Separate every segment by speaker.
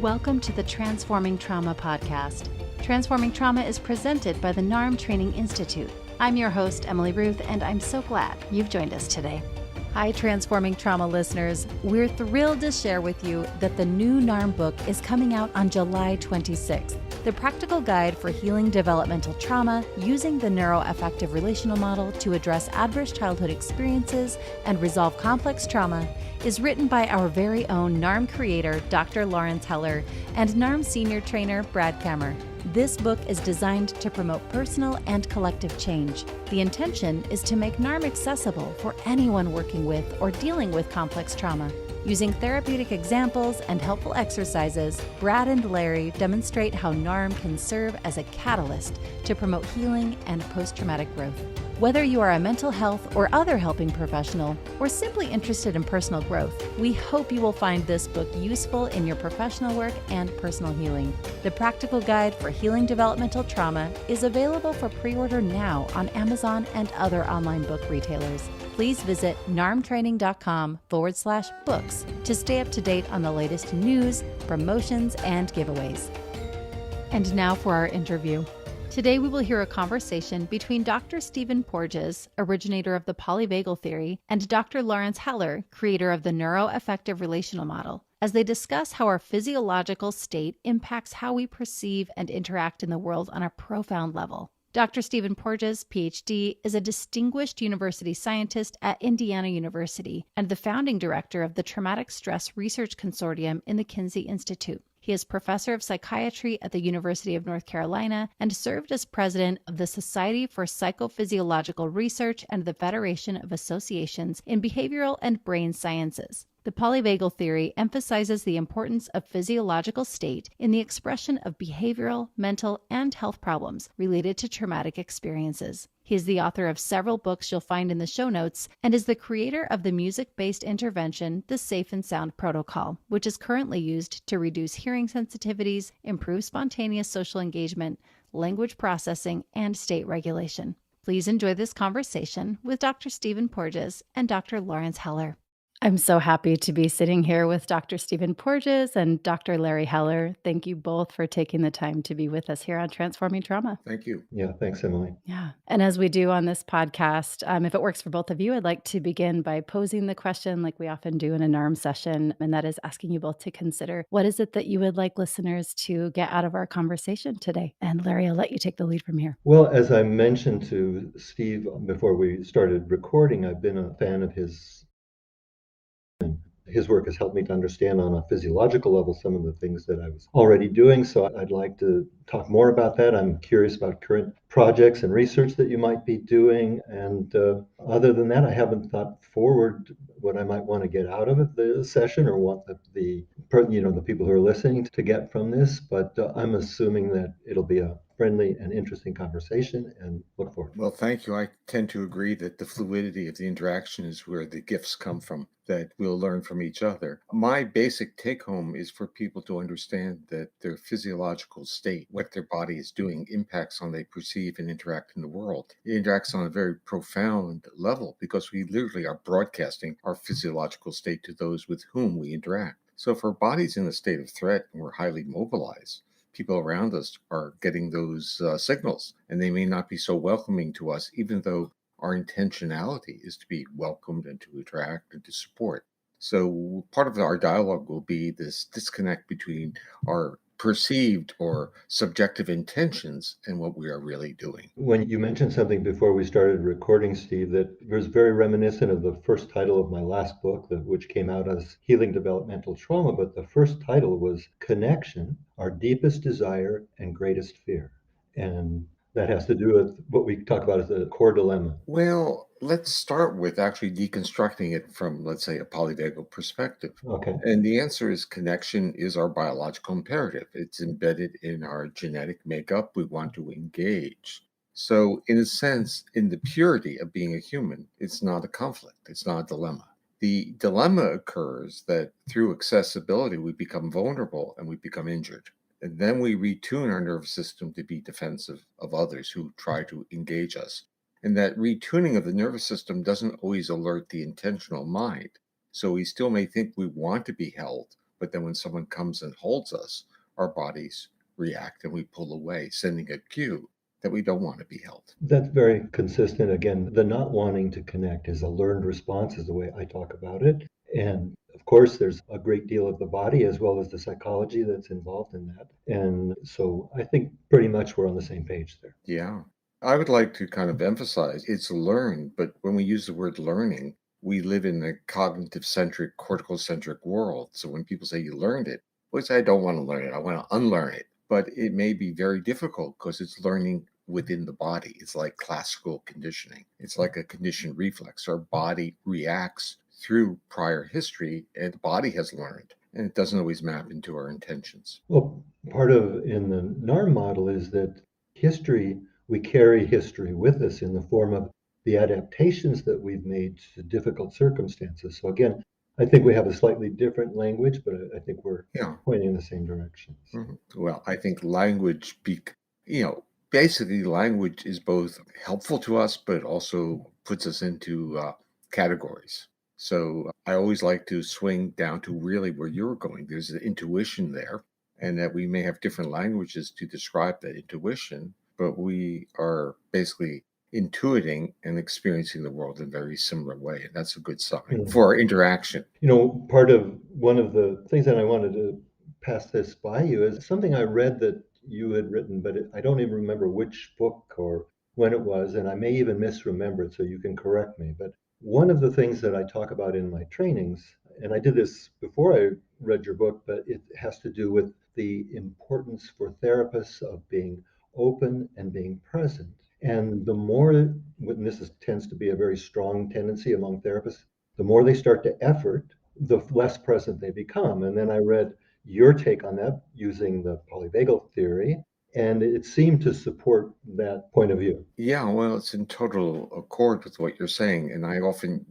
Speaker 1: Welcome to the Transforming Trauma podcast. Transforming Trauma is presented by the NARM Training Institute. I'm your host, Emily Ruth, and I'm so glad you've joined us today. Hi, Transforming Trauma listeners. We're thrilled to share with you that the new NARM book is coming out on July 26th. The Practical Guide for Healing Developmental Trauma Using the Neuroaffective Relational Model to Address Adverse Childhood Experiences and Resolve Complex Trauma is written by our very own NARM creator, Dr. Laurence Heller, and NARM senior trainer, Brad Kammer. This book is designed to promote personal and collective change. The intention is to make NARM accessible for anyone working with or dealing with complex trauma. Using therapeutic examples and helpful exercises, Brad and Larry demonstrate how NARM can serve as a catalyst to promote healing and post-traumatic growth. Whether you are a mental health or other helping professional, or simply interested in personal growth, we hope you will find this book useful in your professional work and personal healing. The Practical Guide for Healing Developmental Trauma is available for pre-order now on Amazon and other online book retailers. Please visit narmtraining.com/books to stay up to date on the latest news, promotions, and giveaways. And now for our interview. Today, we will hear a conversation between Dr. Stephen Porges, originator of the Polyvagal Theory, and Dr. Laurence Heller, creator of the Neuroaffective Relational Model, as they discuss how our physiological state impacts how we perceive and interact in the world on a profound level. Dr. Stephen Porges, PhD, is a distinguished university scientist at Indiana University and the founding director of the Traumatic Stress Research Consortium in the Kinsey Institute. He is professor of psychiatry at the University of North Carolina and served as president of the Society for Psychophysiological Research and the Federation of Associations in Behavioral and Brain Sciences. The Polyvagal Theory emphasizes the importance of physiological state in the expression of behavioral, mental, and health problems related to traumatic experiences. He is the author of several books you'll find in the show notes and is the creator of the music-based intervention, the Safe and Sound Protocol, which is currently used to reduce hearing sensitivities, improve spontaneous social engagement, language processing, and state regulation. Please enjoy this conversation with Dr. Stephen Porges and Dr. Laurence Heller. I'm so happy to be sitting here with Dr. Stephen Porges and Dr. Larry Heller. Thank you both for taking the time to be with us here on Transforming Trauma.
Speaker 2: Thank you.
Speaker 3: Yeah, thanks, Emily.
Speaker 1: Yeah. And as we do on this podcast, if it works for both of you, I'd like to begin by posing the question like we often do in a NARM session, and that is asking you both to consider what is it that you would like listeners to get out of our conversation today? And Larry, I'll let you take the lead from here.
Speaker 3: Well, as I mentioned to Steve before we started recording, I've been a fan of his. His work has helped me to understand on a physiological level some of the things that I was already doing. So I'd like to talk more about that. I'm curious about current projects and research that you might be doing. And other than that, I haven't thought forward what I might want to get out of the session or want the people who are listening to get from this. But I'm assuming that it'll be a friendly and interesting conversation and look forward.
Speaker 2: Well, thank you. I tend to agree that the fluidity of the interaction is where the gifts come from, that we'll learn from each other. My basic take home is for people to understand that their physiological state, what their body is doing, impacts on they perceive and interact in the world. It interacts on a very profound level because we literally are broadcasting our physiological state to those with whom we interact. So if our body's in a state of threat and we're highly mobilized, people around us are getting those signals, and they may not be so welcoming to us, even though our intentionality is to be welcomed and to attract and to support. So part of our dialogue will be this disconnect between our perceived or subjective intentions and what we are really doing.
Speaker 3: When you mentioned something before we started recording, Steve, that was very reminiscent of the first title of my last book, which came out as Healing Developmental Trauma, but the first title was Connection, Our Deepest Desire and Greatest Fear. And that has to do with what we talk about as the core dilemma.
Speaker 2: Well, let's start with actually deconstructing it from, let's say, a polyvagal perspective.
Speaker 3: Okay.
Speaker 2: And the answer is connection is our biological imperative. It's embedded in our genetic makeup. We want to engage. So in a sense, in the purity of being a human, it's not a conflict. It's not a dilemma. The dilemma occurs that through accessibility, we become vulnerable and we become injured. And then we retune our nervous system to be defensive of others who try to engage us. And that retuning of the nervous system doesn't always alert the intentional mind. So we still may think we want to be held, But then when someone comes and holds us, our bodies react and we pull away, sending a cue that we don't want to be held.
Speaker 3: That's very consistent. Again, the not wanting to connect is a learned response, is the way I talk about it. And of course, there's a great deal of the body as well as the psychology that's involved in that. And so I think pretty much we're on the same page there.
Speaker 2: Yeah. I would like to kind of emphasize it's learned, but when we use the word learning, we live in a cognitive centric, cortical centric world. So when people say you learned it, we say, I don't want to learn it. I want to unlearn it. But it may be very difficult because it's learning within the body. It's like classical conditioning. It's like a conditioned reflex. Our body reacts through prior history, and the body has learned, and it doesn't always map into our intentions.
Speaker 3: Well, part of in the NARM model is that history, we carry history with us in the form of the adaptations that we've made to difficult circumstances. So again, I think we have a slightly different language, but I think we're
Speaker 2: Yeah.
Speaker 3: pointing in the same direction.
Speaker 2: Well, I think language, basically language is both helpful to us, but it also puts us into categories. So I always like to swing down to really where you're going. There's an intuition there, and that we may have different languages to describe that intuition, but we are basically intuiting and experiencing the world in a very similar way. And that's a good sign for our interaction.
Speaker 3: Part of one of the things that I wanted to pass this by you is something I read that you had written, but I don't even remember which book or when it was, and I may even misremember it, so you can correct me. But one of the things that I talk about in my trainings, and I did this before I read your book, but it has to do with the importance for therapists of being open and being present. And the more, and tends to be a very strong tendency among therapists, the more they start to effort, the less present they become. And then I read your take on that using the polyvagal theory, and it seemed to support that point of view.
Speaker 2: Yeah, well, it's in total accord with what you're saying. And I often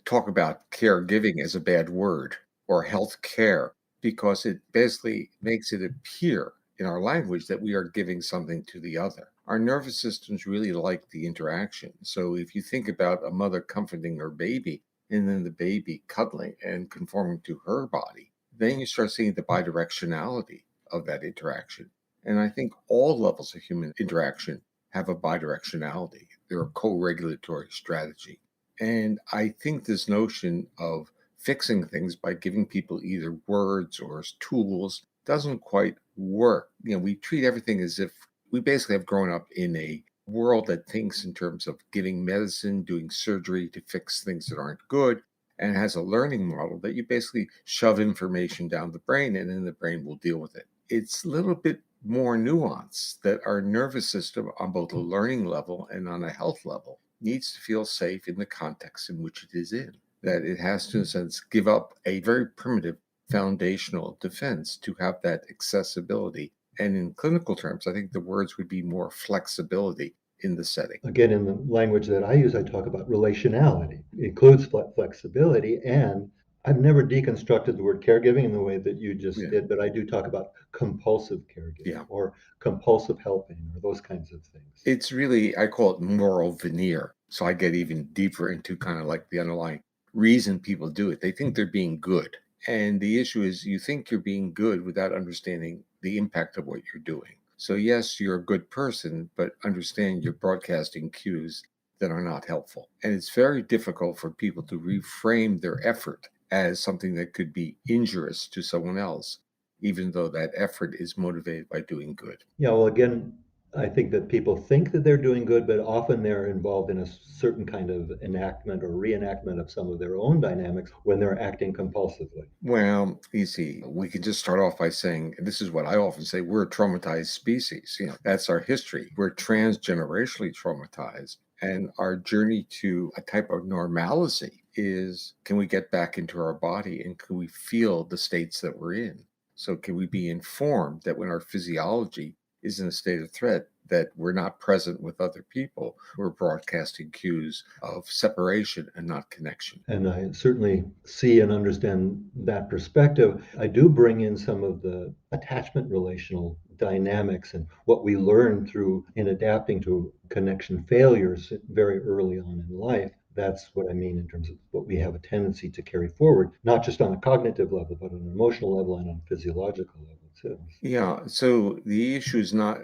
Speaker 2: talk about caregiving as a bad word or health care because it basically makes it appear in our language that we are giving something to the other. Our nervous systems really like the interaction. So if you think about a mother comforting her baby and then the baby cuddling and conforming to her body, then you start seeing the bidirectionality of that interaction. And I think all levels of human interaction have a bidirectionality. They're a co-regulatory strategy. And I think this notion of fixing things by giving people either words or tools doesn't quite work. We treat everything as if we basically have grown up in a world that thinks in terms of giving medicine, doing surgery to fix things that aren't good, and has a learning model that you basically shove information down the brain and then the brain will deal with it. It's a little bit more nuance that our nervous system on both a learning level and on a health level needs to feel safe in the context in which it is in. That it has to, in a sense, give up a very primitive foundational defense to have that accessibility. And in clinical terms, I think the words would be more flexibility in the setting.
Speaker 3: Again, in the language that I use, I talk about relationality. It includes flexibility, and I've never deconstructed the word caregiving in the way that you just did, but I do talk about compulsive caregiving or compulsive helping or those kinds of things.
Speaker 2: It's really, I call it moral veneer. So I get even deeper into kind of like the underlying reason people do it. They think they're being good. And the issue is you think you're being good without understanding the impact of what you're doing. So yes, you're a good person, but understand you're broadcasting cues that are not helpful. And it's very difficult for people to reframe their effort as something that could be injurious to someone else, even though that effort is motivated by doing good.
Speaker 3: Yeah, well, again, I think that people think that they're doing good, but often they're involved in a certain kind of enactment or reenactment of some of their own dynamics when they're acting compulsively.
Speaker 2: Well, you see, we can just start off by saying, and this is what I often say, we're a traumatized species. That's our history. We're transgenerationally traumatized. And our journey to a type of normalcy is, can we get back into our body and can we feel the states that we're in? So can we be informed that when our physiology is in a state of threat, that we're not present with other people, we're broadcasting cues of separation and not connection.
Speaker 3: And I certainly see and understand that perspective. I do bring in some of the attachment relational dynamics and what we learn through in adapting to connection failures very early on in life. That's what I mean in terms of what we have a tendency to carry forward, not just on a cognitive level, but on an emotional level and on a physiological level too.
Speaker 2: Yeah, so the issue is not,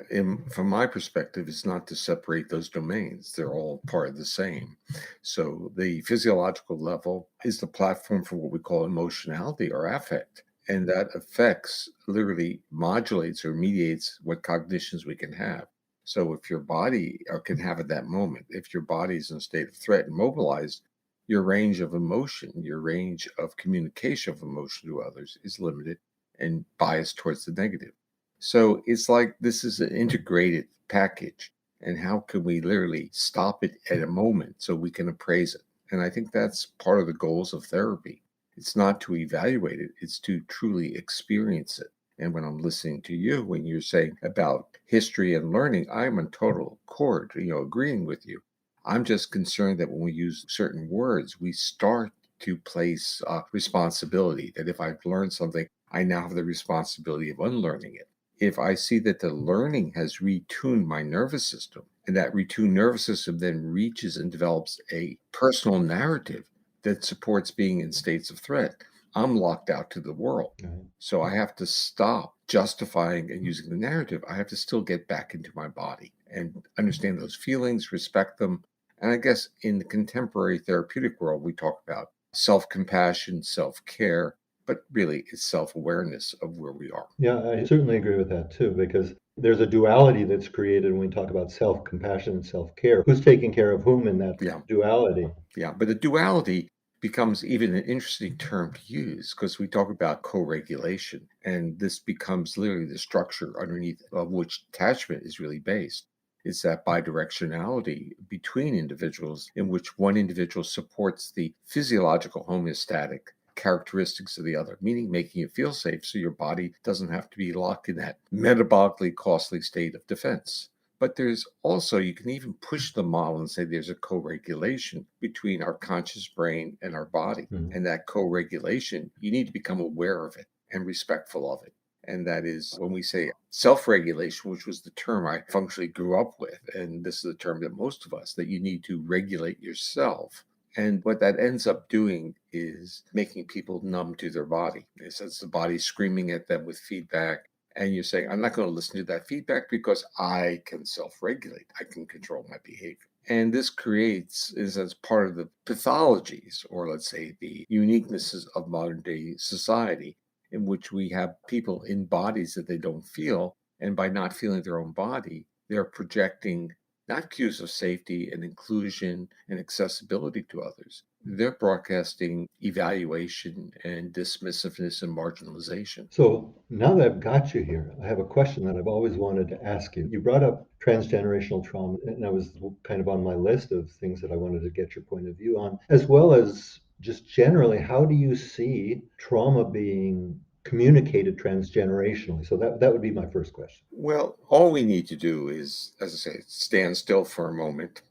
Speaker 2: from my perspective, is not to separate those domains. They're all part of the same. So the physiological level is the platform for what we call emotionality or affect. And that affects literally modulates or mediates what cognitions we can have. So if your body can have at that moment, if your body is in a state of threat and mobilized, your range of emotion, your range of communication of emotion to others is limited and biased towards the negative. So it's like this is an integrated package. And how can we literally stop it at a moment so we can appraise it? And I think that's part of the goals of therapy. It's not to evaluate it, it's to truly experience it. And when I'm listening to you, when you're saying about history and learning, I'm in total accord, agreeing with you. I'm just concerned that when we use certain words, we start to place responsibility, that if I've learned something, I now have the responsibility of unlearning it. If I see that the learning has retuned my nervous system, and that retuned nervous system then reaches and develops a personal narrative that supports being in states of threat, I'm locked out to the world.
Speaker 3: Right.
Speaker 2: So I have to stop justifying and using the narrative. I have to still get back into my body and understand those feelings, respect them. And I guess in the contemporary therapeutic world, we talk about self-compassion, self-care, but really it's self-awareness of where we are.
Speaker 3: Yeah, I certainly agree with that too, because there's a duality that's created when we talk about self-compassion and self-care. Who's taking care of whom in that
Speaker 2: Yeah,
Speaker 3: duality?
Speaker 2: yeah. But the duality becomes even an interesting term to use because we talk about co-regulation, and this becomes literally the structure underneath of which attachment is really based. It's that bidirectionality between individuals in which one individual supports the physiological homeostatic characteristics of the other, meaning making you feel safe so your body doesn't have to be locked in that metabolically costly state of defense. But there's also, you can even push the model and say there's a co regulation between our conscious brain and our body.
Speaker 3: Mhm.
Speaker 2: And that co regulation, you need to become aware of it and respectful of it. And that is when we say self regulation, which was the term I functionally grew up with. And this is the term that most of us, that you need to regulate yourself. And what that ends up doing is making people numb to their body. It's the body screaming at them with feedback. And you're saying, I'm not going to listen to that feedback because I can self regulate, I can control my behavior. And this creates, is as part of the pathologies, or let's say the uniquenesses of modern day society, in which we have people in bodies that they don't feel. And by not feeling their own body, they're projecting not cues of safety and inclusion and accessibility to others. They're broadcasting evaluation and dismissiveness and marginalization.
Speaker 3: So now that I've got you here, I have a question that I've always wanted to ask you. You brought up transgenerational trauma, and that was kind of on my list of things that I wanted to get your point of view on, as well as just generally, how do you see trauma being communicated transgenerationally? So that would be my first question.
Speaker 2: Well, all we need to do is, as I say, stand still for a moment.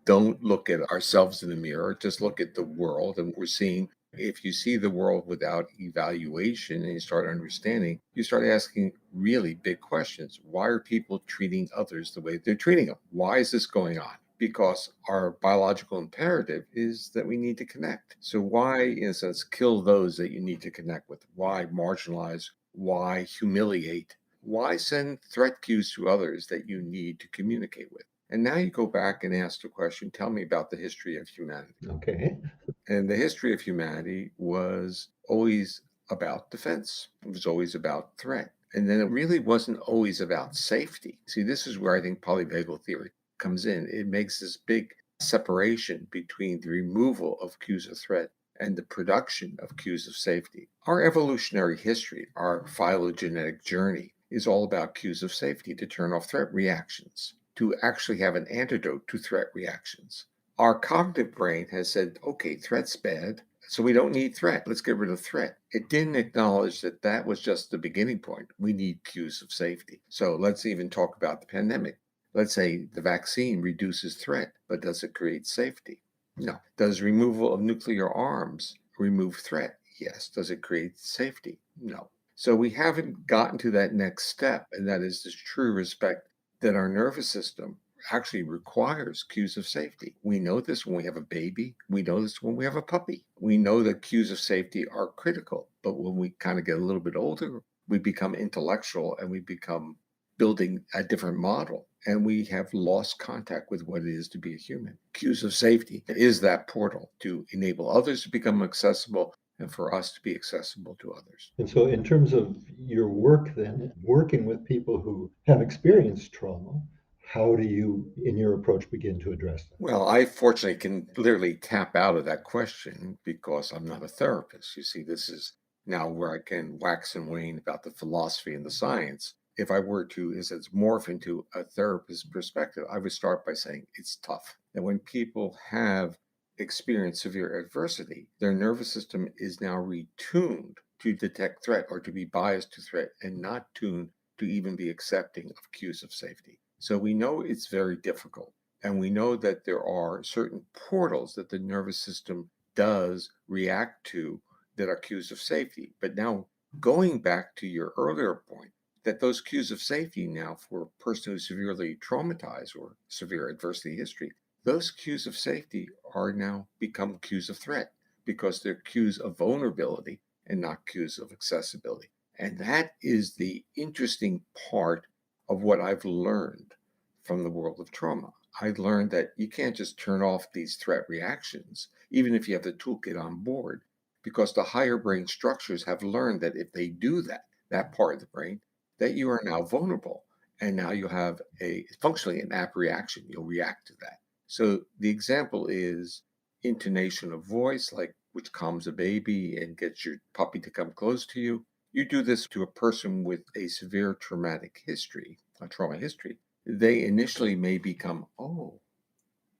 Speaker 2: Don't look at ourselves in the mirror, just look at the world and we're seeing. If you see the world without evaluation and you start understanding, you start asking really big questions. Why are people treating others the way they're treating them? Why is this going on? Because our biological imperative is that we need to connect. So why, in a sense, kill those that you need to connect with? Why marginalize? Why humiliate? Why send threat cues to others that you need to communicate with? And now you go back and ask the question, tell me about the history of humanity.
Speaker 3: Okay.
Speaker 2: And the history of humanity was always about defense. It was always about threat. And then it really wasn't always about safety. See, this is where I think polyvagal theory comes in. It makes this big separation between the removal of cues of threat and the production of cues of safety. Our evolutionary history, our phylogenetic journey, is all about cues of safety to turn off threat reactions, to actually have an antidote to threat reactions. Our cognitive brain has said, okay, threat's bad, so we don't need threat. Let's get rid of threat. It didn't acknowledge that that was just the beginning point. We need cues of safety. So let's even talk about the pandemic. Let's say the vaccine reduces threat, but does it create safety? No. Does removal of nuclear arms remove threat? Yes. Does it create safety? No. So we haven't gotten to that next step, and that is this true respect that our nervous system, actually requires cues of safety. We know this when we have a baby. We know this when we have a puppy. We know that cues of safety are critical. But when we kind of get a little bit older, we become intellectual and we become building a different model. And we have lost contact with what it is to be a human. Cues of safety is that portal to enable others to become accessible and for us to be accessible to others.
Speaker 3: And so, in terms of your work, then, working with people who have experienced trauma, how do you, in your approach, begin to address that?
Speaker 2: Well, I fortunately can literally tap out of that question because I'm not a therapist. You see, this is now where I can wax and wane about the philosophy and the science. If I were to, as it's morph into a therapist perspective, I would start by saying it's tough. And when people have experienced severe adversity, their nervous system is now retuned to detect threat or to be biased to threat and not tuned to even be accepting of cues of safety. So we know it's very difficult. And we know that there are certain portals that the nervous system does react to that are cues of safety. But now, going back to your earlier point, that those cues of safety now for a person who's severely traumatized or severe adversity history, those cues of safety are now become cues of threat because they're cues of vulnerability and not cues of accessibility. And that is the interesting part of what I've learned from the world of trauma. I learned that you can't just turn off these threat reactions, even if you have the toolkit on board, because the higher brain structures have learned that if they do that part of the brain, that you are now vulnerable. And now you have functionally an apt reaction. You'll react to that. So the example is intonation of voice, like which calms a baby and gets your puppy to come close to you. You do this to a person with a severe traumatic history, a trauma history. They initially may become, oh,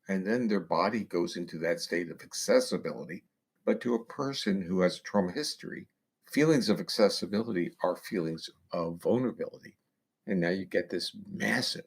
Speaker 2: and then their body goes into that state of accessibility. But to a person who has a trauma history, feelings of accessibility are feelings of vulnerability. And now you get this massive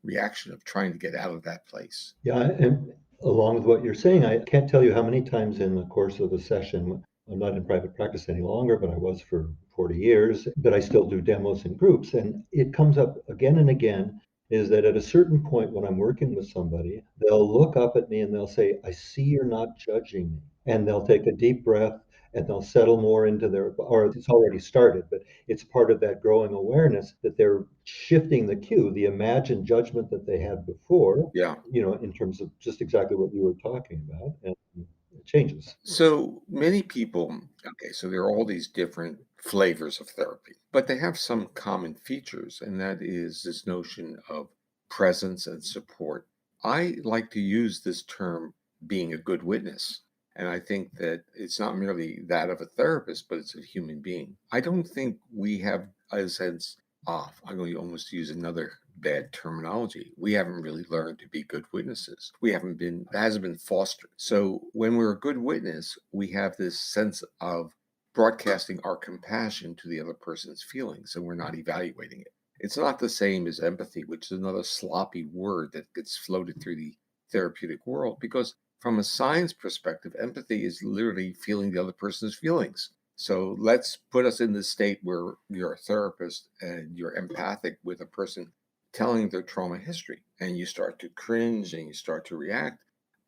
Speaker 2: reaction of trying to get out of that place.
Speaker 3: Yeah, and along with what you're saying, I can't tell you how many times in the course of a session, I'm not in private practice any longer, but I was for 40 years, but I still do demos in groups. And it comes up again and again is that at a certain point when I'm working with somebody, they'll look up at me and they'll say, I see you're not judging me. And they'll take a deep breath and they'll settle more into or it's already started, but it's part of that growing awareness that they're shifting the cue, the imagined judgment that they had before,
Speaker 2: Yeah.
Speaker 3: in terms of just exactly what you were talking about, and it changes.
Speaker 2: So many people, okay, so there are all these different flavors of therapy, but they have some common features, and that is this notion of presence and support. I like to use this term being a good witness. And I think that it's not merely that of a therapist, but it's a human being. I don't think we have a sense of, I'm going to almost use another bad terminology. We haven't really learned to be good witnesses. That hasn't been fostered. So when we're a good witness, we have this sense of broadcasting our compassion to the other person's feelings, and we're not evaluating it. It's not the same as empathy, which is another sloppy word that gets floated through the therapeutic world, because from a science perspective, empathy is literally feeling the other person's feelings. So let's put us in the state where you're a therapist and you're empathic with a person telling their trauma history, and you start to cringe and you start to react.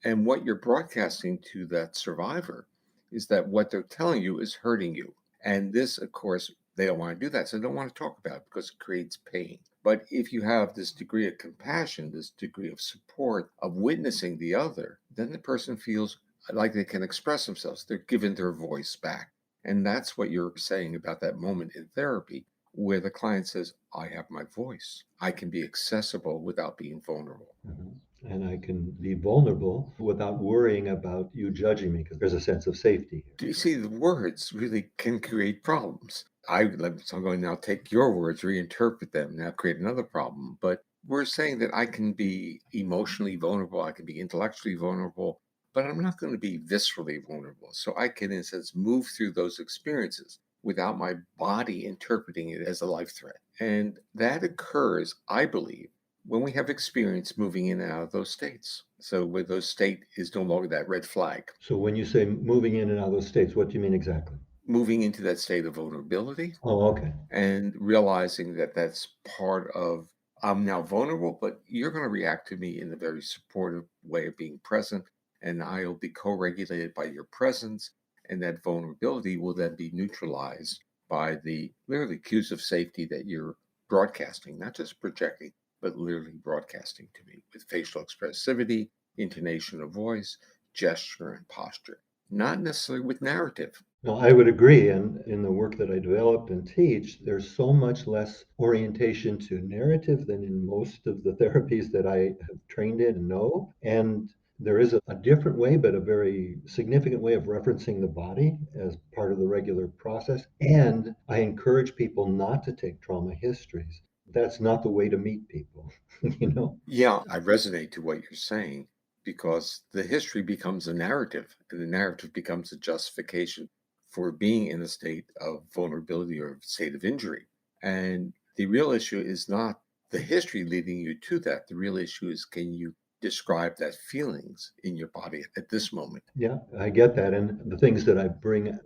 Speaker 2: And what you're broadcasting to that survivor is that what they're telling you is hurting you. And this, of course, they don't want to do that. So they don't want to talk about it because it creates pain. But if you have this degree of compassion, this degree of support, of witnessing the other, then the person feels like they can express themselves. They're given their voice back. And that's what you're saying about that moment in therapy where the client says, I have my voice. I can be accessible without being vulnerable.
Speaker 3: Mhm. And I can be vulnerable without worrying about you judging me because there's a sense of safety.
Speaker 2: Do you see the words really can create problems? So I'm going to now take your words, reinterpret them, now create another problem. But we're saying that I can be emotionally vulnerable, I can be intellectually vulnerable, but I'm not going to be viscerally vulnerable. So I can, in a sense, move through those experiences without my body interpreting it as a life threat. And that occurs, I believe, when we have experience moving in and out of those states. So where those state is no longer that red flag.
Speaker 3: So when you say moving in and out of those states, what do you mean exactly?
Speaker 2: Moving into that state of vulnerability
Speaker 3: Oh, okay.
Speaker 2: and realizing that that's part of I'm now vulnerable, but you're going to react to me in a very supportive way of being present, and I'll be co-regulated by your presence, and that vulnerability will then be neutralized by the literally cues of safety that you're broadcasting, not just projecting, but literally broadcasting to me with facial expressivity, intonation of voice, gesture, and posture, not necessarily with narrative.
Speaker 3: No, I would agree. And in the work that I develop and teach, there's so much less orientation to narrative than in most of the therapies that I have trained in and know. And there is a different way, but a very significant way of referencing the body as part of the regular process. And I encourage people not to take trauma histories. That's not the way to meet people, you know?
Speaker 2: Yeah, I resonate to what you're saying because the history becomes a narrative, and the narrative becomes a justification for being in a state of vulnerability or state of injury. And the real issue is not the history leading you to that. The real issue is, can you describe that feelings in your body at this moment?
Speaker 3: Yeah, I get that. And the things that I bring,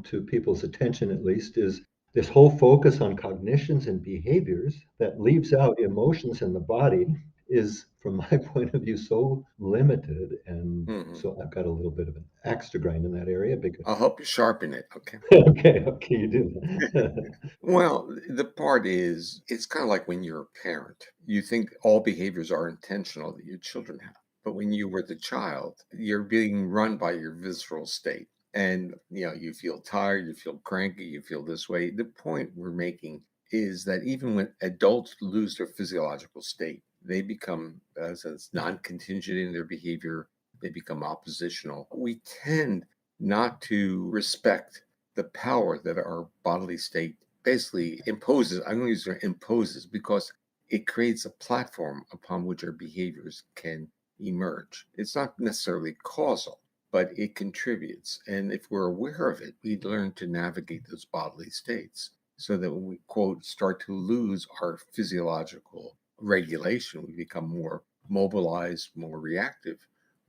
Speaker 3: to people's attention at least is this whole focus on cognitions and behaviors that leaves out emotions in the body is, from my point of view, so limited. And
Speaker 2: Mhm.
Speaker 3: so I've got a little bit of an axe to grind in that area because,
Speaker 2: I'll help you sharpen it. Okay.
Speaker 3: okay, you do that.
Speaker 2: Well, the part is, it's kind of like when you're a parent. You think all behaviors are intentional that your children have. But when you were the child, you're being run by your visceral state. And, you feel tired, you feel cranky, you feel this way. The point we're making is that even when adults lose their physiological state, they become, as non-contingent in their behavior, they become oppositional. We tend not to respect the power that our bodily state basically imposes. I'm going to use the word imposes because it creates a platform upon which our behaviors can emerge. It's not necessarily causal, but it contributes. And if we're aware of it, we learn to navigate those bodily states so that when we, quote, start to lose our physiological regulation, we become more mobilized, more reactive.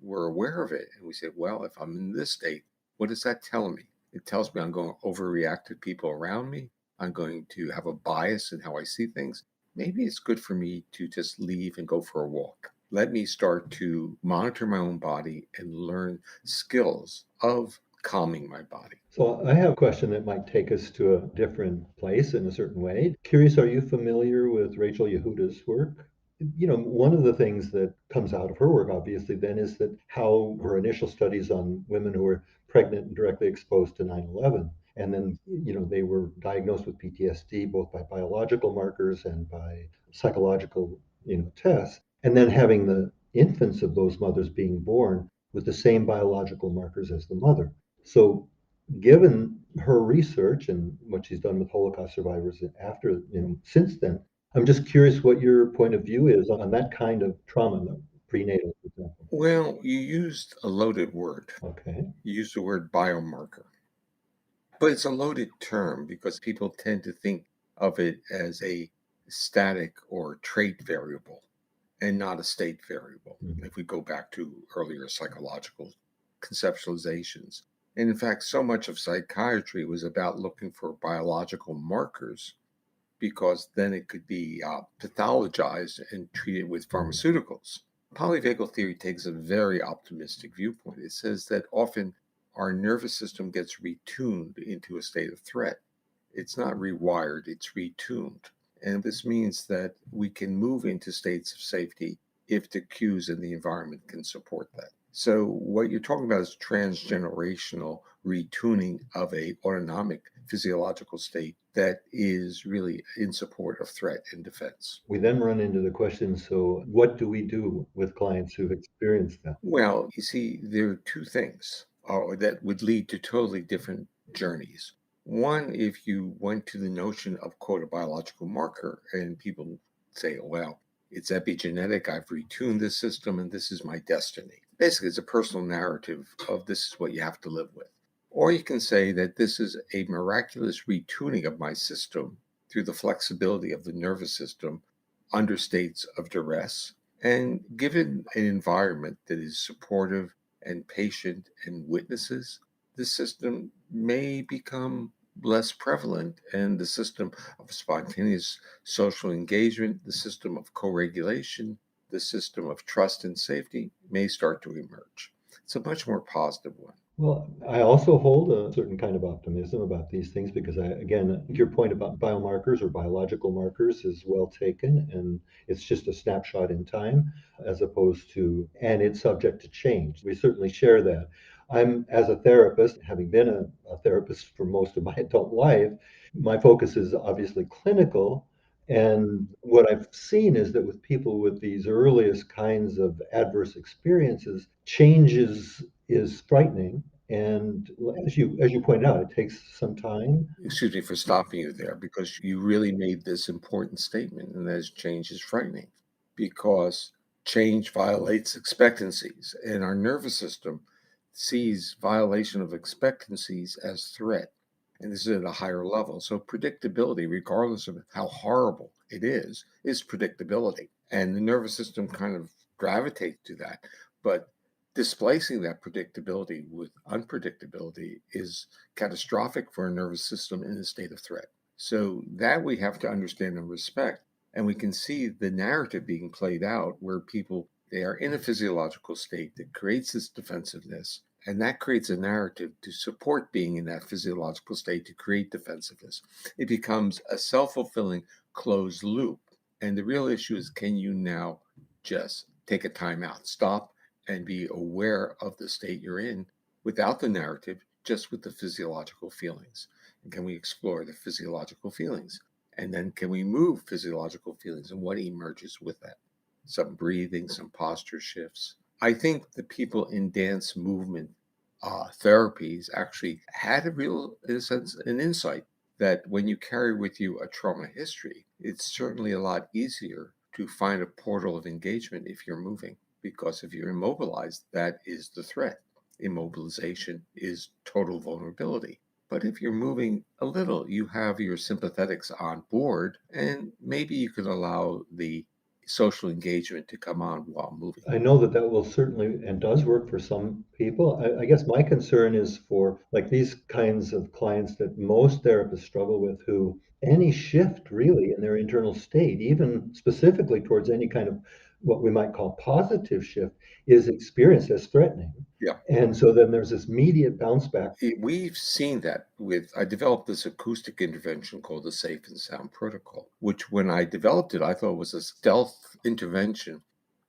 Speaker 2: We're aware of it. And we say, well, if I'm in this state, what does that tell me? It tells me I'm going to overreact to people around me. I'm going to have a bias in how I see things. Maybe it's good for me to just leave and go for a walk. Let me start to monitor my own body and learn skills of calming my body.
Speaker 3: So I have a question that might take us to a different place in a certain way. Curious, are you familiar with Rachel Yehuda's work? One of the things that comes out of her work, obviously, then is that how her initial studies on women who were pregnant and directly exposed to 9/11, and then, they were diagnosed with PTSD, both by biological markers and by psychological, tests, and then having the infants of those mothers being born with the same biological markers as the mother. So, given her research and what she's done with Holocaust survivors after, since then, I'm just curious what your point of view is on that kind of trauma, the prenatal, for example.
Speaker 2: Well, you used a loaded word.
Speaker 3: Okay.
Speaker 2: You used the word biomarker, but it's a loaded term because people tend to think of it as a static or trait variable and not a state variable,
Speaker 3: Mhm.
Speaker 2: if we go back to earlier psychological conceptualizations. And in fact, so much of psychiatry was about looking for biological markers because then it could be pathologized and treated with pharmaceuticals. Polyvagal theory takes a very optimistic viewpoint. It says that often our nervous system gets retuned into a state of threat. It's not rewired, it's retuned. And this means that we can move into states of safety if the cues in the environment can support that. So what you're talking about is transgenerational retuning of a autonomic physiological state that is really in support of threat and defense.
Speaker 3: We then run into the question, so what do we do with clients who've experienced that?
Speaker 2: Well, you see, there are two things that would lead to totally different journeys. One, if you went to the notion of, quote, a biological marker, and people say, oh, well, it's epigenetic, I've retuned this system, and this is my destiny. Basically, it's a personal narrative of this is what you have to live with. Or you can say that this is a miraculous retuning of my system through the flexibility of the nervous system under states of duress. And given an environment that is supportive and patient and witnesses, the system may become less prevalent, and the system of spontaneous social engagement, the system of co-regulation, the system of trust and safety may start to emerge. It's a much more positive one.
Speaker 3: Well, I also hold a certain kind of optimism about these things because again, I think your point about biomarkers or biological markers is well taken, and it's just a snapshot in time as opposed to, and it's subject to change. We certainly share that. As a therapist, having been a therapist for most of my adult life, my focus is obviously clinical. And what I've seen is that with people with these earliest kinds of adverse experiences, changes is frightening. And as you pointed out, it takes some time.
Speaker 2: Excuse me for stopping you there, because you really made this important statement, and that is change is frightening because change violates expectancies, and our nervous system sees violation of expectancies as threat. And this is at a higher level. So predictability, regardless of how horrible it is predictability. And the nervous system kind of gravitates to that. But displacing that predictability with unpredictability is catastrophic for a nervous system in a state of threat. So that we have to understand and respect. And we can see the narrative being played out where people, they are in a physiological state that creates this defensiveness. And that creates a narrative to support being in that physiological state to create defensiveness. It becomes a self-fulfilling closed loop. And the real issue is, can you now just take a time out, stop, and be aware of the state you're in without the narrative, just with the physiological feelings? And can we explore the physiological feelings? And then can we move physiological feelings and what emerges with that? Some breathing, some posture shifts. I think the people in dance movement therapies actually had a real, in a sense, an insight that when you carry with you a trauma history, it's certainly a lot easier to find a portal of engagement if you're moving. Because if you're immobilized, that is the threat. Immobilization is total vulnerability. But if you're moving a little, you have your sympathetics on board, and maybe you can allow the social engagement to come on while moving.
Speaker 3: I know that that will certainly and does work for some people. I guess my concern is for like these kinds of clients that most therapists struggle with, who any shift really in their internal state, even specifically towards any kind of what we might call positive shift, is experienced as threatening.
Speaker 2: Yeah.
Speaker 3: And so then there's this immediate bounce back.
Speaker 2: We've seen that I developed this acoustic intervention called the Safe and Sound Protocol, which when I developed it, I thought was a stealth intervention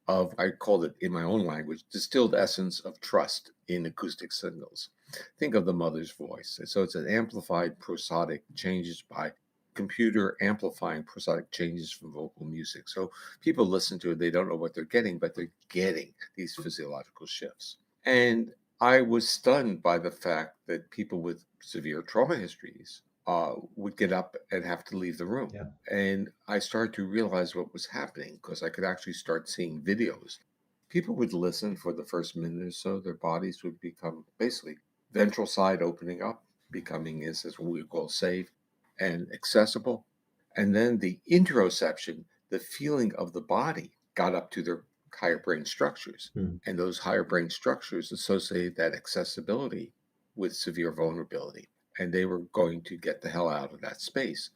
Speaker 2: of, I called it in my own language, distilled essence of trust in acoustic signals. Think of the mother's voice. So it's an amplified prosodic changes by computer amplifying prosodic changes from vocal music. So people listen to it, they don't know what they're getting, but they're getting these physiological shifts. And I was stunned by the fact that people with severe trauma histories would get up and have to leave the room.
Speaker 3: Yeah.
Speaker 2: And I started to realize what was happening because I could actually start seeing videos. People would listen for the first minute or so, their bodies would become basically ventral side opening up, becoming is what we call safe and accessible. And then the interoception, the feeling of the body, got up to their higher brain structures. And those higher brain structures associate that accessibility with severe vulnerability. And they were going to get the hell out of that space.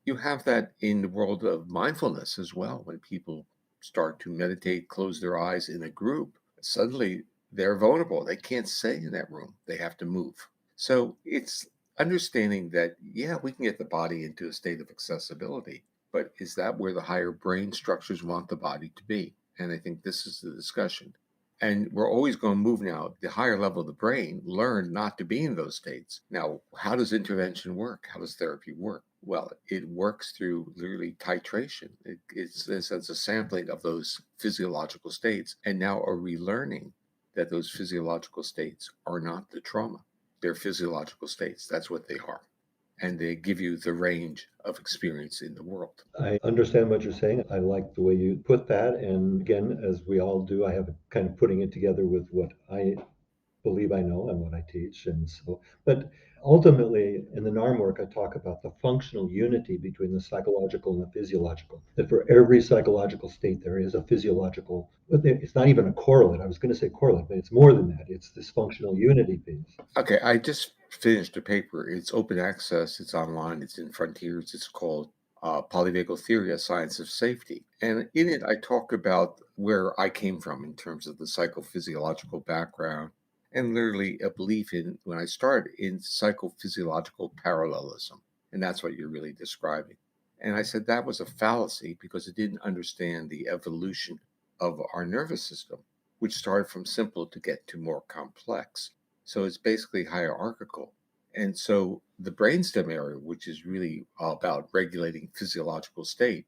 Speaker 2: You have that in the world of mindfulness as well. When people start to meditate, close their eyes in a group, suddenly they're vulnerable. They can't stay in that room. They have to move. So it's understanding that, yeah, we can get the body into a state of accessibility, but is that where the higher brain structures want the body to be? And I think this is the discussion. And we're always going to move now. The higher level of the brain learn not to be in those states. Now, how does intervention work? How does therapy work? Well, it works through literally titration. It's in a sense a sampling of those physiological states, and now a relearning that those physiological states are not the trauma. They're physiological states. That's what they are. And they give you the range of experience in the world.
Speaker 3: I understand what you're saying. I like the way you put that. And again, as we all do, I have a kind of putting it together with what I believe I know and what I teach. And so, but ultimately in the NARM work, I talk about the functional unity between the psychological and the physiological. That for every psychological state, there is a physiological, it's not even a correlate. I was going to say correlate, but it's more than that. It's this functional unity piece.
Speaker 2: Okay, I just finished a paper. It's open access, it's online, it's in Frontiers. It's called Polyvagal Theory, a Science of Safety. And in it, I talk about where I came from in terms of the psychophysiological background and literally a belief in, when I started, in psychophysiological parallelism. And that's what you're really describing. And I said that was a fallacy because it didn't understand the evolution of our nervous system, which started from simple to get to more complex. So it's basically hierarchical. And so the brainstem area, which is really about regulating physiological state,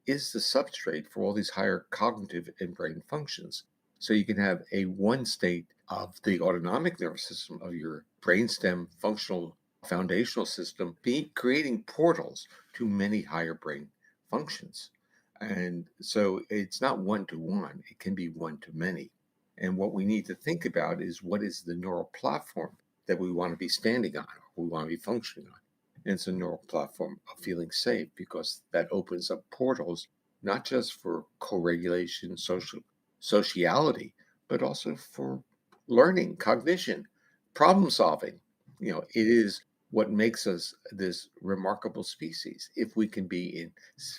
Speaker 2: is the substrate for all these higher cognitive and brain functions. So you can have a one state of the autonomic nervous system of your brainstem functional foundational system be creating portals to many higher brain functions. And so it's not one to one, it can be one to many. And what we need to think about is what is the neural platform that we want to be standing on, or we want to be functioning on. And it's a neural platform of feeling safe because that opens up portals, not just for co-regulation, sociality, but also for learning, cognition, problem solving. It is what makes us this remarkable species if we can be in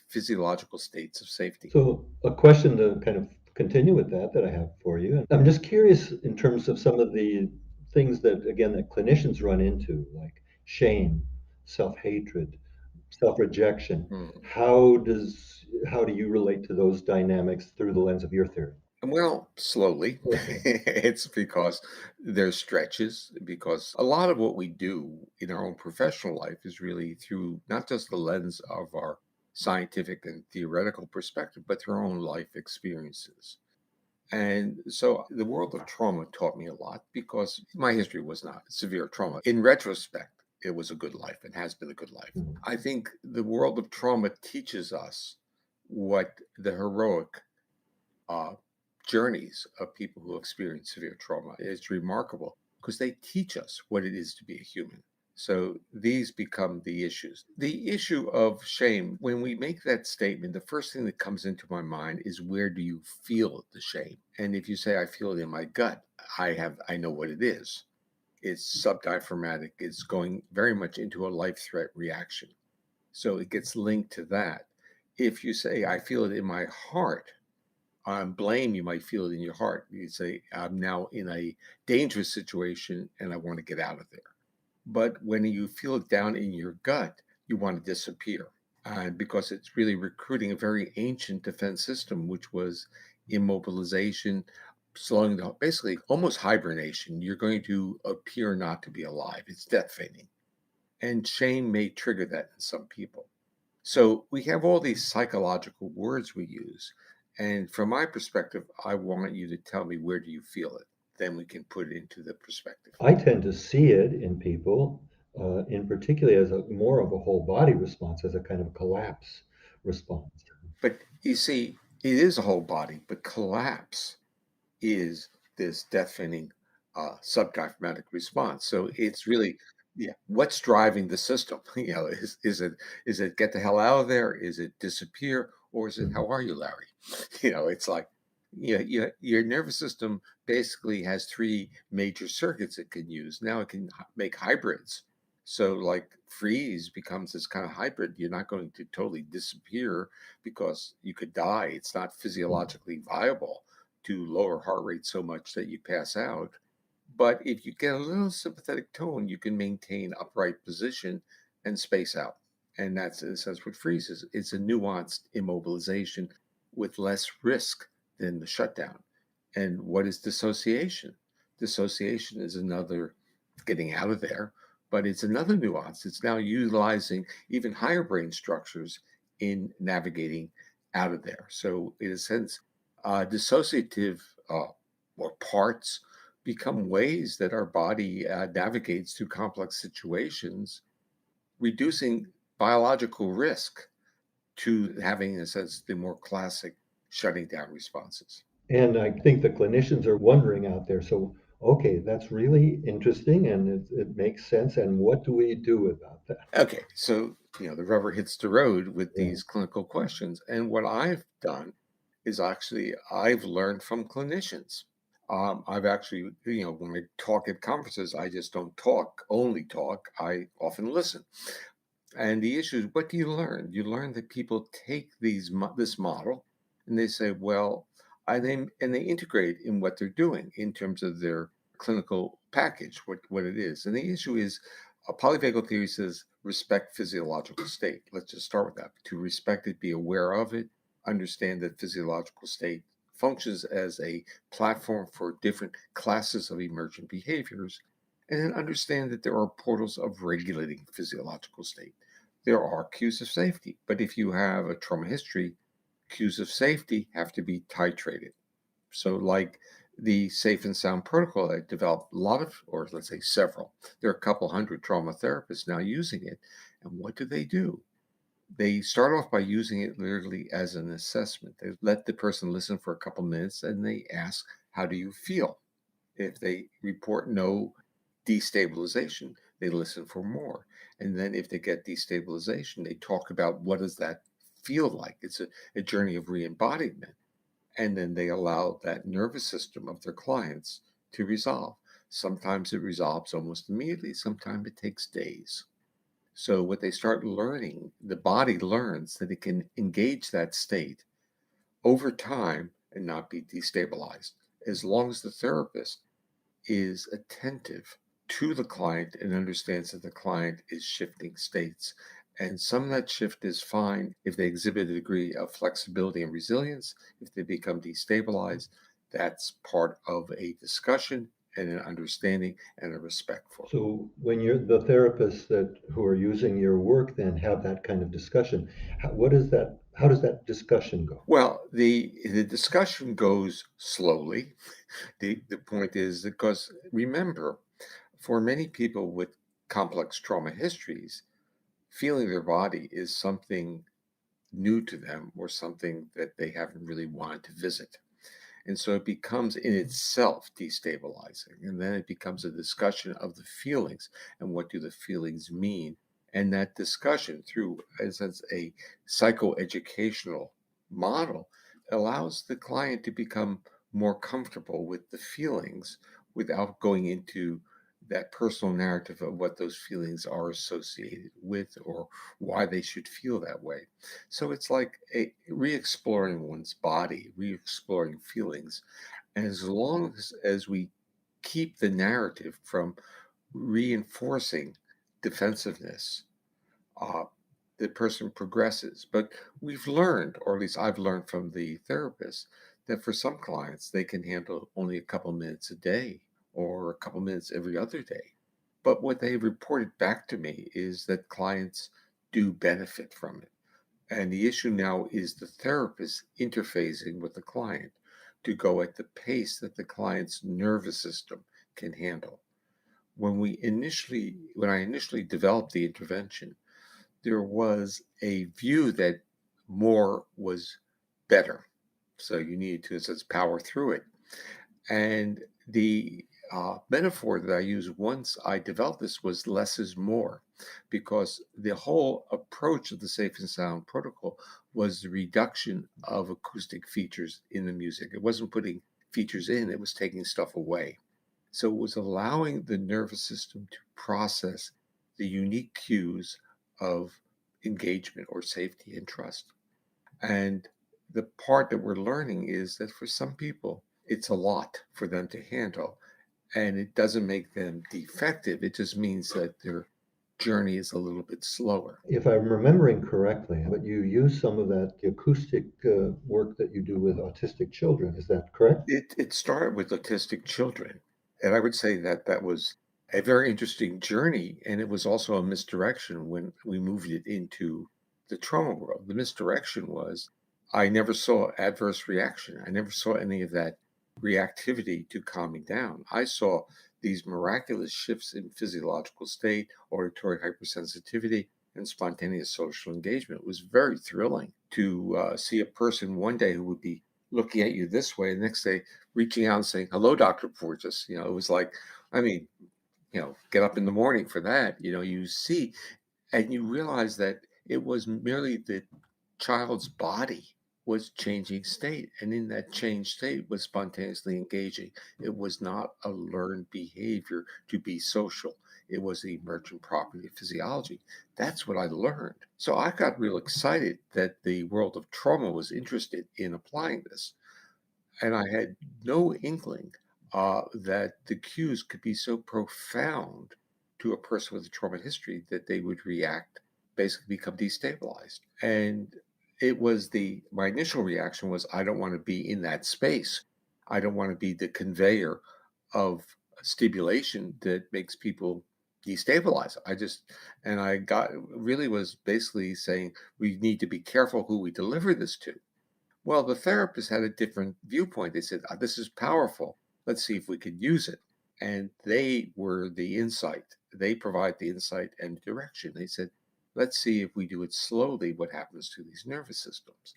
Speaker 2: physiological states of safety.
Speaker 3: So, a question to kind of continue with that I have for you. I'm just curious in terms of some of the things that, again, that clinicians run into, like shame, self-hatred, self-rejection.
Speaker 2: Mm.
Speaker 3: How do you relate to those dynamics through the lens of your theory?
Speaker 2: Well, slowly.
Speaker 3: Okay.
Speaker 2: It's because there's stretches, because a lot of what we do in our own professional life is really through not just the lens of our scientific and theoretical perspective, but through our own life experiences. And so the world of trauma taught me a lot because my history was not severe trauma. In retrospect, it was a good life and has been a good life.
Speaker 3: Mhm.
Speaker 2: I think the world of trauma teaches us what the heroic uh, journeys of people who experience severe trauma is remarkable because they teach us what it is to be a human. So these become the issues. The issue of shame, when we make that statement, the first thing that comes into my mind is where do you feel the shame? And if you say I feel it in my gut, I know what it is. It's subdiaphragmatic. It's going very much into a life threat reaction. So it gets linked to that. If you say I feel it in my heart, blame, you might feel it in your heart. You say, I'm now in a dangerous situation and I want to get out of there. But when you feel it down in your gut, you want to disappear. Because it's really recruiting a very ancient defense system, which was immobilization, slowing down, basically almost hibernation. You're going to appear not to be alive. It's death feigning. And shame may trigger that in some people. So we have all these psychological words we use. And from my perspective, I want you to tell me where do you feel it? Then we can put it into the perspective.
Speaker 3: I tend to see it in people, in particular as more of a whole body response, as a kind of collapse response.
Speaker 2: But you see, it is a whole body, but collapse is this deafening subdiaphragmatic response. So it's really, yeah, what's driving the system? Is it get the hell out of there? Is it disappear? Or is it how are you, Larry? It's like your nervous system basically has three major circuits it can use. Now it can make hybrids. So like freeze becomes this kind of hybrid. You're not going to totally disappear because you could die. It's not physiologically viable to lower heart rate so much that you pass out. But if you get a little sympathetic tone, you can maintain upright position and space out. And that's in a sense what freeze is. It's a nuanced immobilization with less risk than the shutdown. And what is dissociation? Dissociation is another getting out of there, but it's another nuance. It's now utilizing even higher brain structures in navigating out of there. So, in a sense, dissociative or parts become ways that our body navigates through complex situations, reducing biological risk to having, in a sense, the more classic shutting down responses.
Speaker 3: And I think the clinicians are wondering out there, so, okay, that's really interesting and it makes sense. And what do we do about that?
Speaker 2: Okay, so the rubber hits the road with
Speaker 3: Yeah.
Speaker 2: these clinical questions. And what I've done is actually I've learned from clinicians. I've actually, when I talk at conferences, I just don't only talk. I often listen. And the issue is, what do you learn? You learn that people take this model and they say, well, they integrate in what they're doing in terms of their clinical package, what it is. And the issue is, polyvagal theory says respect physiological state. Let's just start with that. To respect it, be aware of it, understand that physiological state functions as a platform for different classes of emergent behaviors, and then understand that there are portals of regulating physiological state. There are cues of safety, but if you have a trauma history, cues of safety have to be titrated. So, like the Safe and Sound protocol, I developed a lot of, or let's say several. There are a couple hundred trauma therapists now using it. And what do? They start off by using it literally as an assessment. They let the person listen for a couple minutes and they ask, how do you feel? If they report no destabilization, they listen for more. And then if they get destabilization, they talk about what does that feel like? It's a journey of re-embodiment. And then they allow that nervous system of their clients to resolve. Sometimes it resolves almost immediately. Sometimes it takes days. So what they start learning, the body learns that it can engage that state over time and not be destabilized, as long as the therapist is attentive to the client and understands that the client is shifting states. And some of that shift is fine if they exhibit a degree of flexibility and resilience. If they become destabilized, that's part of a discussion and an understanding and a respect for.
Speaker 3: So when you're the therapists that who are using your work then have that kind of discussion, how does that discussion go?
Speaker 2: Well, the discussion goes slowly. The point is, because remember, for many people with complex trauma histories, feeling their body is something new to them or something that they haven't really wanted to visit. And so it becomes in itself destabilizing. And then it becomes a discussion of the feelings and what do the feelings mean. And that discussion through as a psychoeducational model allows the client to become more comfortable with the feelings without going into that personal narrative of what those feelings are associated with or why they should feel that way. So it's like re-exploring one's body, re-exploring feelings. And as long as we keep the narrative from reinforcing defensiveness, uh, the person progresses. But we've learned, or at least I've learned from the therapist, that for some clients, they can handle only a couple minutes a day or a couple minutes every other day. But what they reported back to me is that clients do benefit from it. And the issue now is the therapist interfacing with the client to go at the pace that the client's nervous system can handle. When I initially developed the intervention, there was a view that more was better. So you needed to, as power through it. And the metaphor that I used once I developed this was less is more, because the whole approach of the Safe and Sound protocol was the reduction of acoustic features in the music. It wasn't putting features in, it was taking stuff away. So it was allowing the nervous system to process the unique cues of engagement or safety and trust. And the part that we're learning is that for some people, it's a lot for them to handle. And it doesn't make them defective. It just means that their journey is a little bit slower.
Speaker 3: If I'm remembering correctly, but you use some of the acoustic work that you do with autistic children, is that correct?
Speaker 2: It started with autistic children. And I would say that that was a very interesting journey. And it was also a misdirection when we moved it into the trauma world. The misdirection was I never saw adverse reaction. I never saw any of that reactivity to calming down. I saw these miraculous shifts in physiological state, auditory hypersensitivity, and spontaneous social engagement. It was very thrilling to see a person one day who would be looking at you this way, the next day reaching out and saying, "Hello, Dr. Porges." It was like, I mean, get up in the morning for that. You see, and you realize that it was merely the child's body was changing state. And in that changed state was spontaneously engaging. It was not a learned behavior to be social. It was the emergent property of physiology. That's what I learned. So I got real excited that the world of trauma was interested in applying this. And I had no inkling that the cues could be so profound to a person with a trauma history that they would react, basically become destabilized. And my initial reaction was, I don't want to be in that space. I don't want to be the conveyor of stimulation that makes people destabilize. And I really was basically saying, we need to be careful who we deliver this to. Well, the therapist had a different viewpoint. They said, this is powerful. Let's see if we could use it. And they were the insight. They provide the insight and direction. They said, let's see if we do it slowly, what happens to these nervous systems.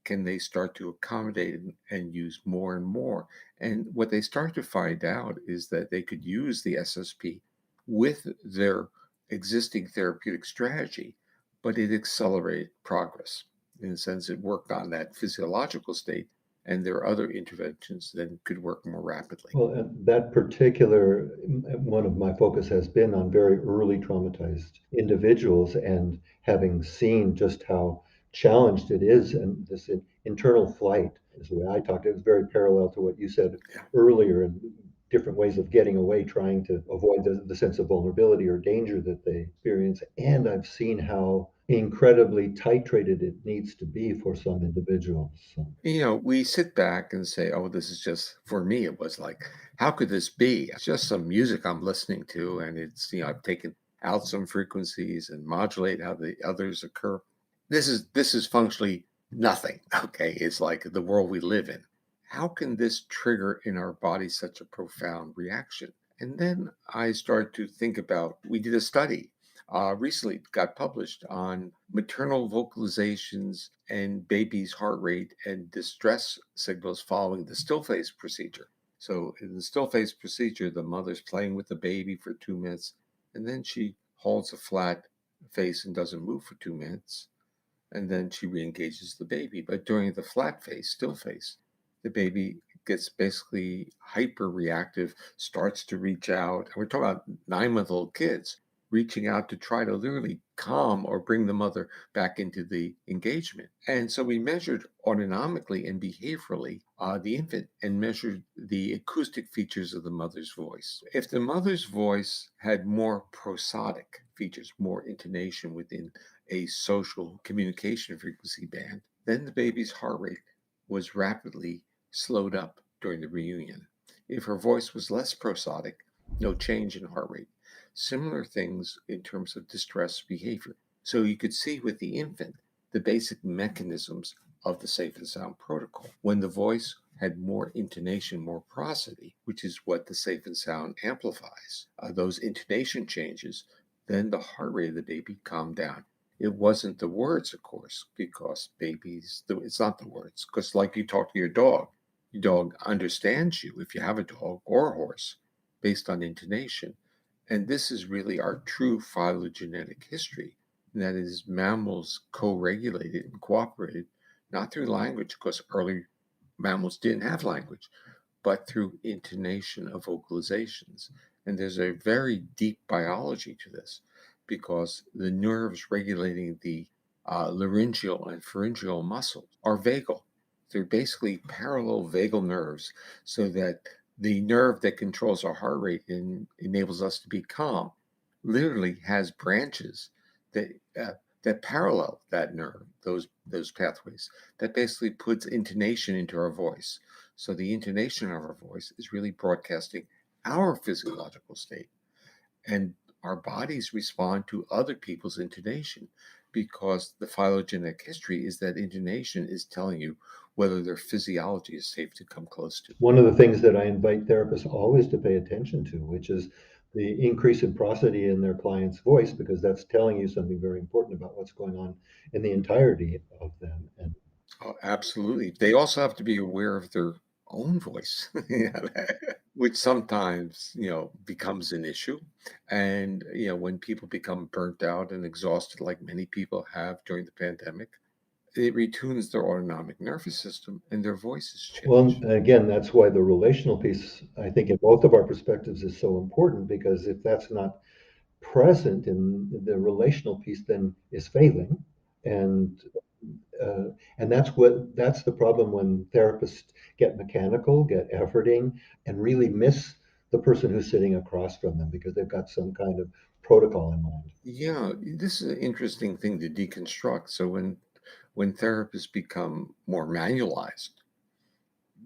Speaker 2: Can they start to accommodate and use more and more? And what they start to find out is that they could use the SSP with their existing therapeutic strategy, but it accelerated progress. In a sense, it worked on that physiological state, and there are other interventions that could work more rapidly.
Speaker 3: Well, that particular one of my focus has been on very early traumatized individuals, and having seen just how challenged it is, and this internal flight is the way I talked. It was very parallel to what you said earlier, and different ways of getting away, trying to avoid the sense of vulnerability or danger that they experience. And I've seen how incredibly titrated it needs to be for some individuals. So.
Speaker 2: We sit back and say, oh, this is just, for me, it was like, how could this be? It's just some music I'm listening to, and I've taken out some frequencies and modulate how the others occur. This is functionally nothing, okay? It's like the world we live in. How can this trigger in our body such a profound reaction? And then I started to think about, we did a study recently got published on maternal vocalizations and baby's heart rate and distress signals following the still face procedure. So in the still face procedure, the mother's playing with the baby for 2 minutes, and then she holds a flat face and doesn't move for 2 minutes, and then she re-engages the baby. But during the flat face, still face, the baby gets basically hyper reactive, starts to reach out. And we're talking about 9-month-old kids reaching out to try to literally calm or bring the mother back into the engagement. And so we measured autonomically and behaviorally the infant and measured the acoustic features of the mother's voice. If the mother's voice had more prosodic features, more intonation within a social communication frequency band, then the baby's heart rate was rapidly slowed up during the reunion. If her voice was less prosodic, no change in heart rate. Similar things in terms of distress behavior. So you could see with the infant the basic mechanisms of the safe and sound protocol. When the voice had more intonation, more prosody, which is what the safe and sound amplifies, those intonation changes, then the heart rate of the baby calmed down. It wasn't the words, of course, because it's not the words. Because like you talk to your dog understands you if you have a dog or a horse based on intonation. And this is really our true phylogenetic history. And that is, mammals co-regulated and cooperated, not through language, because early mammals didn't have language, but through intonation of vocalizations. And there's a very deep biology to this, because the nerves regulating the laryngeal and pharyngeal muscles are vagal. They're basically parallel vagal nerves, so that the nerve that controls our heart rate and enables us to be calm literally has branches that parallel that nerve, those pathways, that basically puts intonation into our voice. So the intonation of our voice is really broadcasting our physiological state. And our bodies respond to other people's intonation, because the phylogenetic history is that intonation is telling you whether their physiology is safe to come close to.
Speaker 3: One of the things that I invite therapists always to pay attention to, which is the increase in prosody in their client's voice, because that's telling you something very important about what's going on in the entirety of them. And
Speaker 2: Oh, absolutely. They also have to be aware of their own voice, which sometimes, becomes an issue. And, when people become burnt out and exhausted, like many people have during the pandemic, it retunes their autonomic nervous system and their voices
Speaker 3: Well,
Speaker 2: change.
Speaker 3: and again, that's why the relational piece, I think, in both of our perspectives is so important, because if that's not present in the relational piece, then is failing. And uh, and that's the problem when therapists get mechanical, get efforting, and really miss the person who's sitting across from them because they've got some kind of protocol in mind.
Speaker 2: Yeah, this is an interesting thing to deconstruct. So when therapists become more manualized,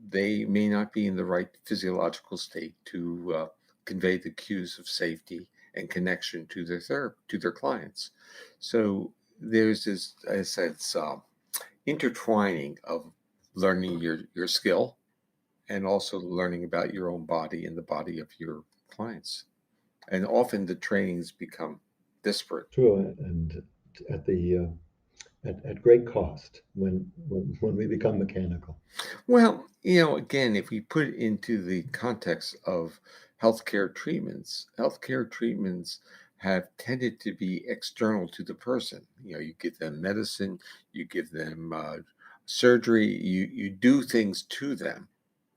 Speaker 2: they may not be in the right physiological state to convey the cues of safety and connection to their clients. So there's this, as I said, intertwining of learning your skill and also learning about your own body and the body of your clients. And often the trainings become disparate.
Speaker 3: True, and at the at great cost when we become mechanical.
Speaker 2: Well, again, if we put it into the context of healthcare treatments have tended to be external to the person. You give them medicine, you give them surgery, you do things to them.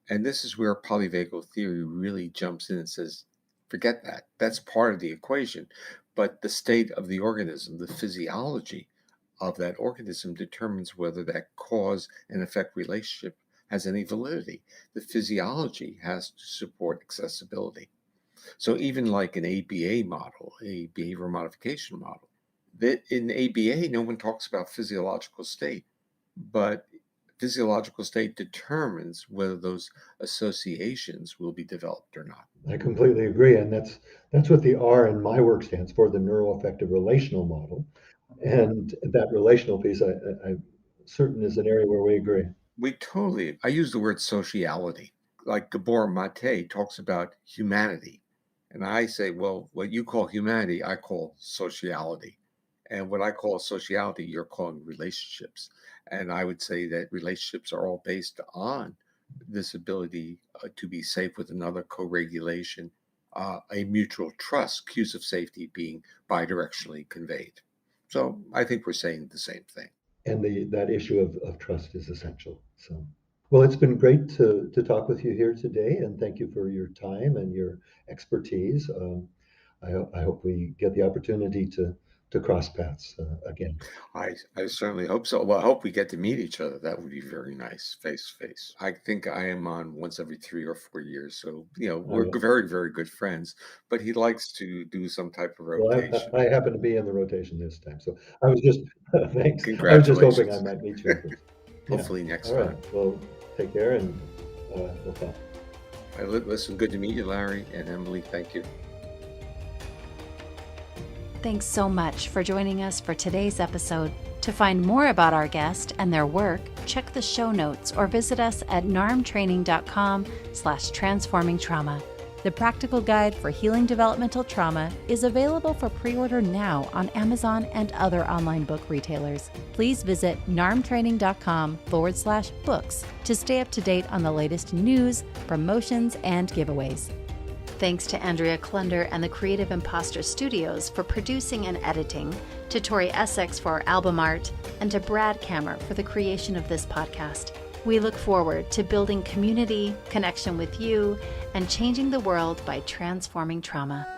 Speaker 2: And this is where polyvagal theory really jumps in and says, forget that. That's part of the equation. But the state of the organism, the physiology of that organism determines whether that cause and effect relationship has any validity. The physiology has to support accessibility. So even like an ABA model, a behavior modification model, that in ABA, no one talks about physiological state, but physiological state determines whether those associations will be developed or not.
Speaker 3: I completely agree, and that's what the R in my work stands for, the neuroaffective relational model. And that relational piece, I'm certain, is an area where we agree.
Speaker 2: I use the word sociality. Like Gabor Mate talks about humanity. And I say, well, what you call humanity, I call sociality. And what I call sociality, you're calling relationships. And I would say that relationships are all based on this ability to be safe with another, co-regulation, a mutual trust, cues of safety being bidirectionally conveyed. So I think we're saying the same thing.
Speaker 3: And that issue of trust is essential. So, well, it's been great to talk with you here today, and thank you for your time and your expertise. I hope we get the opportunity to cross paths again.
Speaker 2: I certainly hope so. Well, I hope we get to meet each other. That would be very nice, face to face. I think I am on once every 3 or 4 years. So, we're very, very good friends, but he likes to do some type of
Speaker 3: Well,
Speaker 2: rotation.
Speaker 3: I happen to be in the rotation this time, so I was just thanks. I was just hoping I
Speaker 2: Congratulations.
Speaker 3: might meet you in person. Yeah.
Speaker 2: Hopefully next
Speaker 3: All right.
Speaker 2: time.
Speaker 3: Well, take care, and we'll talk.
Speaker 2: Listen, good to meet you, Larry and Emily. Thank you.
Speaker 1: Thanks so much for joining us for today's episode. To find more about our guest and their work, check the show notes or visit us at narmtraining.com/transformingtrauma. The practical guide for healing developmental trauma is available for pre-order now on Amazon and other online book retailers. Please visit narmtraining.com/books to stay up to date on the latest news, promotions, and giveaways. Thanks to Andrea Klunder and the Creative Imposter Studios for producing and editing, to Tori Essex for our album art, and to Brad Kammer for the creation of this podcast. We look forward to building community, connection with you, and changing the world by transforming trauma.